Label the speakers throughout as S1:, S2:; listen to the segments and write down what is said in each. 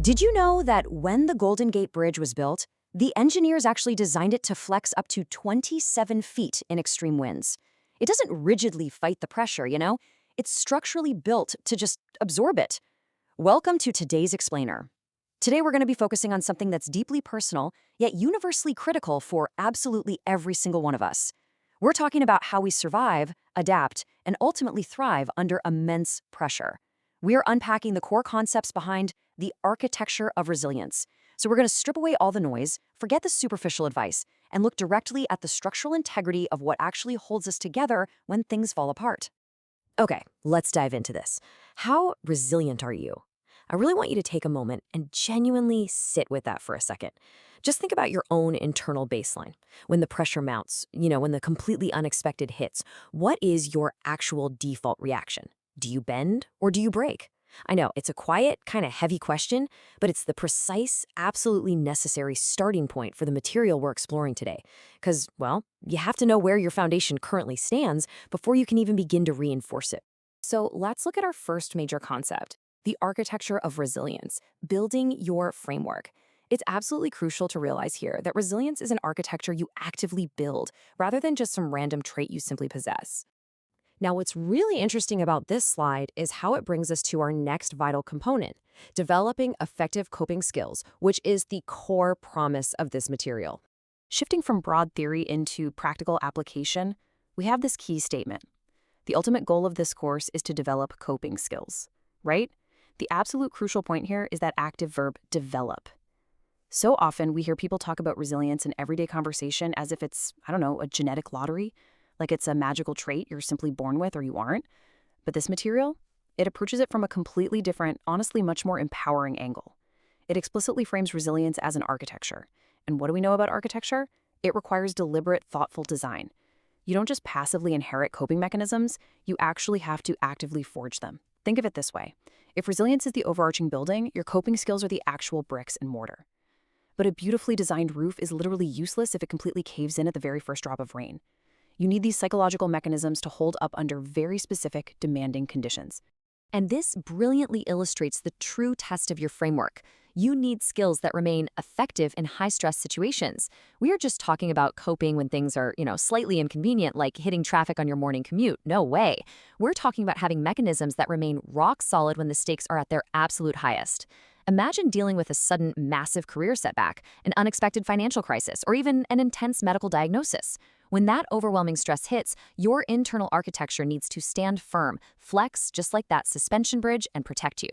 S1: Did you know that when the Golden Gate Bridge was built, the engineers actually designed it to flex up to 27 feet in extreme winds? It doesn't rigidly fight the pressure, you know? It's structurally built to just absorb it. Welcome to today's Explainer. Today we're going to be focusing on something that's deeply personal, yet universally critical for absolutely every single one of us. We're talking about how we survive, adapt, and ultimately thrive under immense pressure. We're unpacking the core concepts behind the architecture of resilience. So we're going to strip away all the noise, forget the superficial advice, and look directly at the structural integrity of what actually holds us together when things fall apart. Okay, let's dive into this. How resilient are you? I really want you to take a moment and genuinely sit with that for a second. Just think about your own internal baseline. When the pressure mounts, when the completely unexpected hits, what is your actual default reaction? Do you bend or do you break? I know, it's a quiet, kind of heavy question, but it's the precise, absolutely necessary starting point for the material we're exploring today. Because, well, you have to know where your foundation currently stands before you can even begin to reinforce it. So let's look at our first major concept, the architecture of resilience, building your framework. It's absolutely crucial to realize here that resilience is an architecture you actively build, rather than just some random trait you simply possess. Now, what's really interesting about this slide is how it brings us to our next vital component, developing effective coping skills, which is the core promise of this material. Shifting from broad theory into practical application, we have this key statement. The ultimate goal of this course is to develop coping skills, right? The absolute crucial point here is that active verb, develop. So often we hear people talk about resilience in everyday conversation as if it's, a genetic lottery, like it's a magical trait you're simply born with or you aren't. But this material, it approaches it from a completely different, honestly much more empowering angle. It explicitly frames resilience as an architecture. And what do we know about architecture? It requires deliberate, thoughtful design. You don't just passively inherit coping mechanisms, you actually have to actively forge them. Think of it this way. If resilience is the overarching building, your coping skills are the actual bricks and mortar. But a beautifully designed roof is literally useless if it completely caves in at the very first drop of rain. You need these psychological mechanisms to hold up under very specific, demanding conditions. And this brilliantly illustrates the true test of your framework. You need skills that remain effective in high-stress situations. We are just talking about coping when things are, slightly inconvenient, like hitting traffic on your morning commute. No way. We're talking about having mechanisms that remain rock solid when the stakes are at their absolute highest. Imagine dealing with a sudden, massive career setback, an unexpected financial crisis, or even an intense medical diagnosis. When that overwhelming stress hits, your internal architecture needs to stand firm, flex just like that suspension bridge, and protect you.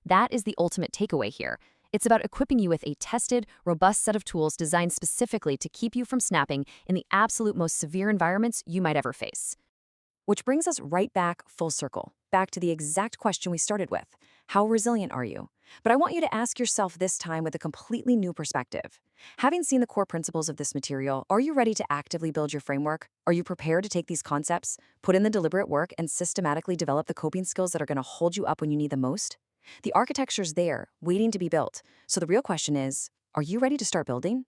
S1: That is the ultimate takeaway here. It's about equipping you with a tested, robust set of tools designed specifically to keep you from snapping in the absolute most severe environments you might ever face. Which brings us right back full circle, back to the exact question we started with. How resilient are you? But I want you to ask yourself this time with a completely new perspective. Having seen the core principles of this material, are you ready to actively build your framework? Are you prepared to take these concepts, put in the deliberate work, and systematically develop the coping skills that are going to hold you up when you need them most? The architecture's there, waiting to be built. So the real question is, are you ready to start building?